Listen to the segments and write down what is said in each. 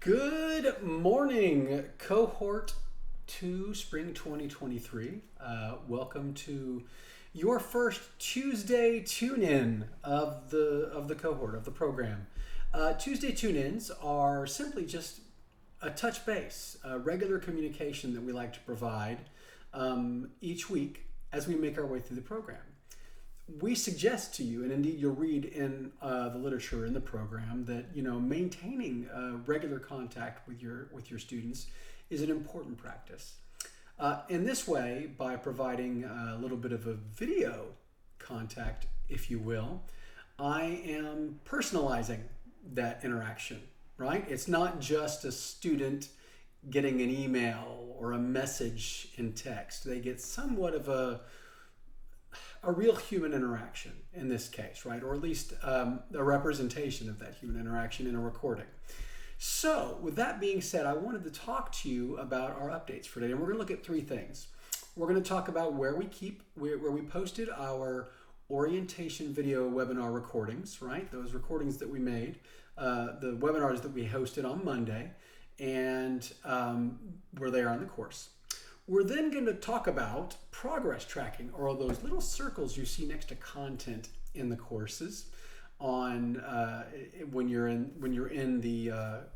Good morning, Cohort 2, Spring 2023. Welcome to your first Tuesday tune-in of the cohort, of the program. Tuesday tune-ins are simply just a touch base, a regular communication that we like to provide each week as we make our way through the program. We suggest to you, and indeed you'll read in the literature in the program, that maintaining regular contact with your students is an important practice. In this way, by providing a little bit of a video contact, if you will, I am personalizing that interaction, right? It's not just a student getting an email or a message in text. They get somewhat of a real human interaction in this case, right? Or at least a representation of that human interaction in a recording. So with that being said, I wanted to talk to you about our updates for today. And we're going to look at three things. We're going to talk about where we posted our orientation video webinar recordings, right? Those recordings that we made, the webinars that we hosted on Monday, and where they are on the course. We're then going to talk about progress tracking, or those little circles you see next to content in the courses on when you're in the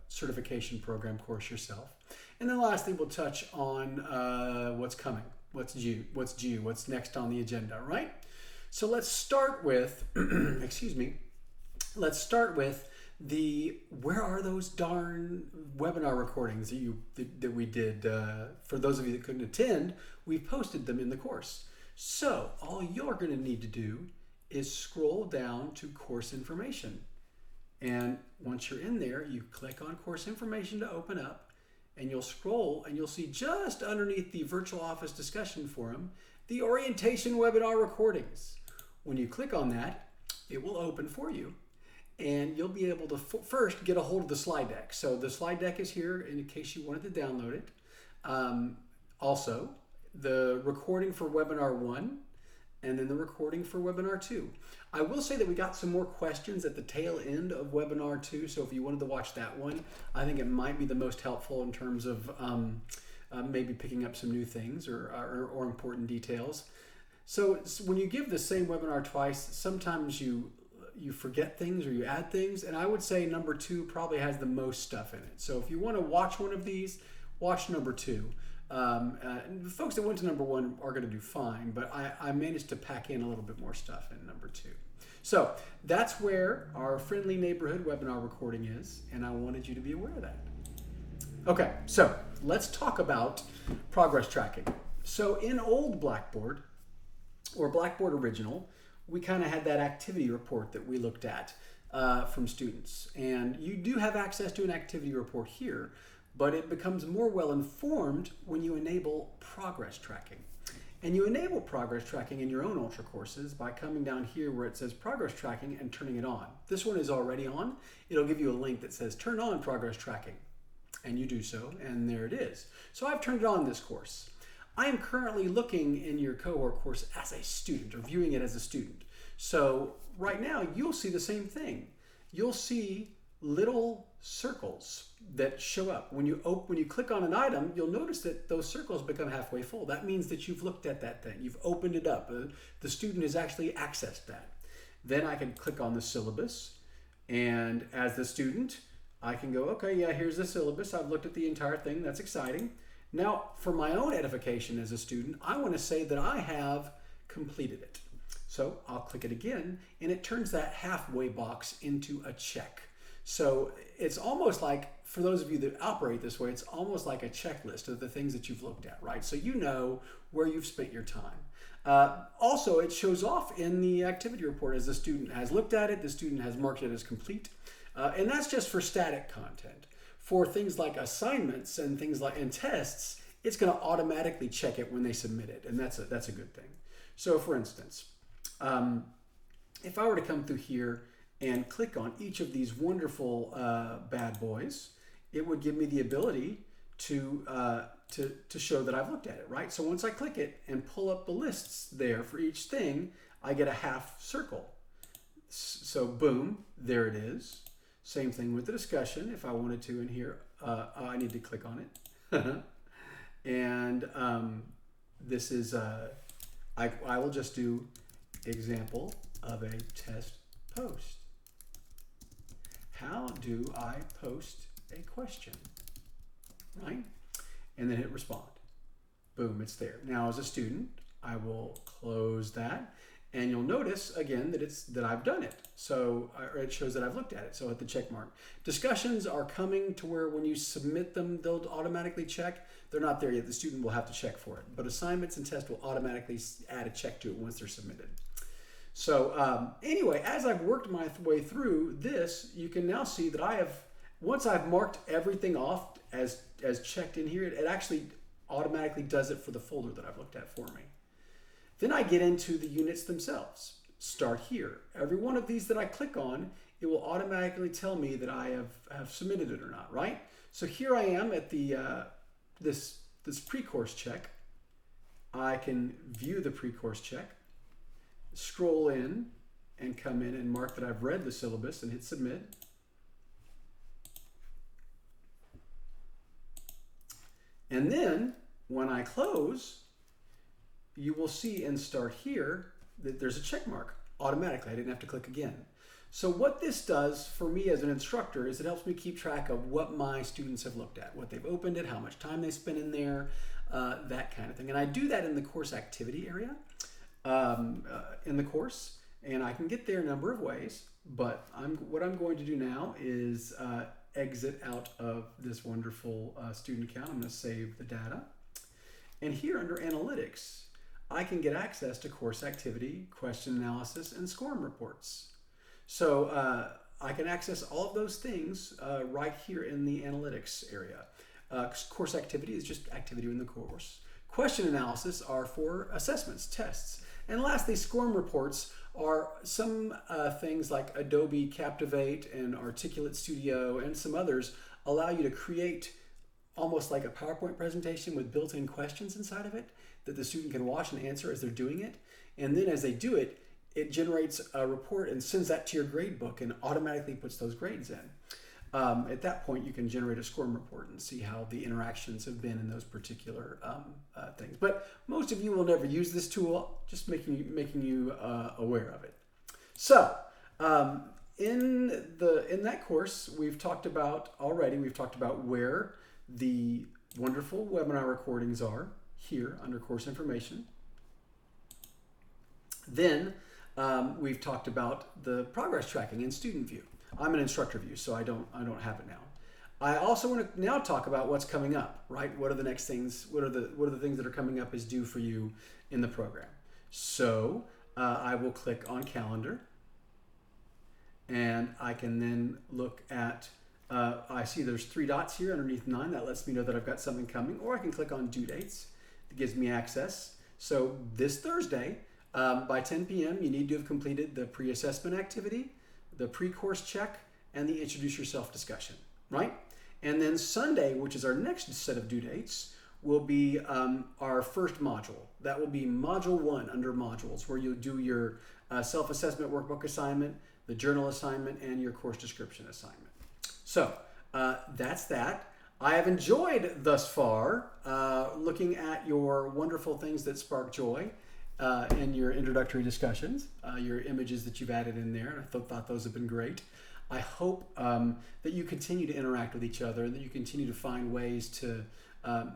certification program course yourself. And then lastly, we'll touch on what's coming, what's due, what's next on the agenda, right? So let's start with, excuse me, let's start with where are those darn webinar recordings that we did? For those of you that couldn't attend, we've posted them in the course. So all you're going to need to do is scroll down to course information. And once you're in there, you click on course information to open up, and you'll scroll and you'll see just underneath the virtual office discussion forum, the orientation webinar recordings. When you click on that, it will open for you. And you'll be able to first get a hold of the slide deck. So the slide deck is here in case you wanted to download it. Also, the recording for webinar 1 and then the recording for webinar 2. I will say that we got some more questions at the tail end of webinar 2. So if you wanted to watch that one, I think it might be the most helpful in terms of maybe picking up some new things or important details. So when you give the same webinar twice, sometimes you forget things or you add things, and I would say number 2 probably has the most stuff in it. So if you want to watch one of these, watch number 2. The folks that went to number 1 are going to do fine, but I managed to pack in a little bit more stuff in number 2. So that's where our friendly neighborhood webinar recording is, and I wanted you to be aware of that. Okay, so let's talk about progress tracking. So in old Blackboard, or Blackboard Original, we kind of had that activity report that we looked at from students. And you do have access to an activity report here, but it becomes more well informed when you enable progress tracking. And you enable progress tracking in your own Ultra courses by coming down here where it says progress tracking and turning it on. This one is already on. It'll give you a link that says turn on progress tracking. And you do so, and there it is. So I've turned it on this course. I am currently looking in your cohort course as a student, or viewing it as a student. So right now you'll see the same thing. You'll see little circles that show up. When you click on an item, you'll notice that those circles become halfway full. That means that you've looked at that thing. You've opened it up. The student has actually accessed that. Then I can click on the syllabus, and as the student, I can go, okay, yeah, here's the syllabus. I've looked at the entire thing. That's exciting. Now, for my own edification as a student, I want to say that I have completed it. So I'll click it again, and it turns that halfway box into a check. So it's almost like, for those of you that operate this way, it's almost like a checklist of the things that you've looked at, right? So you know where you've spent your time. Also, it shows off in the activity report as the student has looked at it, the student has marked it as complete, and that's just for static content. For things like assignments and things like tests, it's going to automatically check it when they submit it, and that's a good thing. So for instance, if I were to come through here and click on each of these wonderful bad boys, it would give me the ability to show that I've looked at it, right? So once I click it and pull up the lists there for each thing, I get a half circle. So boom, there it is. Same thing with the discussion. If I wanted to in here, I need to click on it. And this is, I will just do example of a test post. How do I post a question, right? And then hit respond. Boom, it's there. Now as a student, I will close that, and you'll notice again that I've done it. So it shows that I've looked at it. So hit the check mark. Discussions are coming to where when you submit them, they'll automatically check. They're not there yet. The student will have to check for it. But assignments and tests will automatically add a check to it once they're submitted. So anyway, as I've worked my way through this, you can now see that once I've marked everything off as checked in here, it actually automatically does it for the folder that I've looked at for me. Then I get into the units themselves. Start here. Every one of these that I click on, it will automatically tell me that I have submitted it or not, right? So here I am at the this pre-course check. I can view the pre-course check, scroll in, and come in and mark that I've read the syllabus and hit submit. And then when I close, you will see and start here that there's a check mark automatically. I didn't have to click again. So what this does for me as an instructor is it helps me keep track of what my students have looked at, what they've opened it, how much time they spent in there, that kind of thing. And I do that in the course activity area in the course, and I can get there a number of ways, but what I'm going to do now is exit out of this wonderful student account. I'm going to save the data. And here under analytics, I can get access to course activity, question analysis, and SCORM reports. So I can access all of those things right here in the analytics area. Course activity is just activity in the course. Question analysis are for assessments, tests. And lastly, SCORM reports are some things like Adobe Captivate and Articulate Studio and some others allow you to create almost like a PowerPoint presentation with built-in questions inside of it that the student can watch and answer as they're doing it. And then as they do it, it generates a report and sends that to your grade book and automatically puts those grades in. At that point, you can generate a SCORM report and see how the interactions have been in those particular things. But most of you will never use this tool, just making you aware of it. So in that course, we've talked about where the wonderful webinar recordings are here under course information. Then we've talked about the progress tracking in student view. I'm an instructor view, so I don't have it now. I also want to now talk about what's coming up, right? What are the next things? What are the things that are coming up is due for you in the program? So I will click on calendar, and I can then look at. I see there's 3 dots here underneath 9. That lets me know that I've got something coming. Or I can click on due dates. It gives me access. So this Thursday, by 10 p.m., you need to have completed the pre-assessment activity, the pre-course check, and the introduce yourself discussion, right? And then Sunday, which is our next set of due dates, will be our first module. That will be module 1 under modules, where you'll do your self-assessment workbook assignment, the journal assignment, and your course description assignment. So that's that. I have enjoyed thus far looking at your wonderful things that spark joy in your introductory discussions, your images that you've added in there. I thought those have been great. I hope that you continue to interact with each other and that you continue to find ways to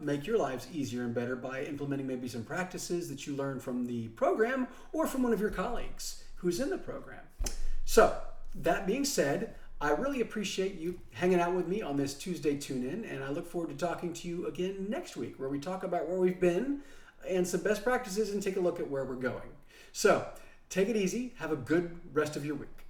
make your lives easier and better by implementing maybe some practices that you learn from the program or from one of your colleagues who's in the program. So that being said, I really appreciate you hanging out with me on this Tuesday Tune-In, and I look forward to talking to you again next week, where we talk about where we've been and some best practices and take a look at where we're going. So take it easy. Have a good rest of your week.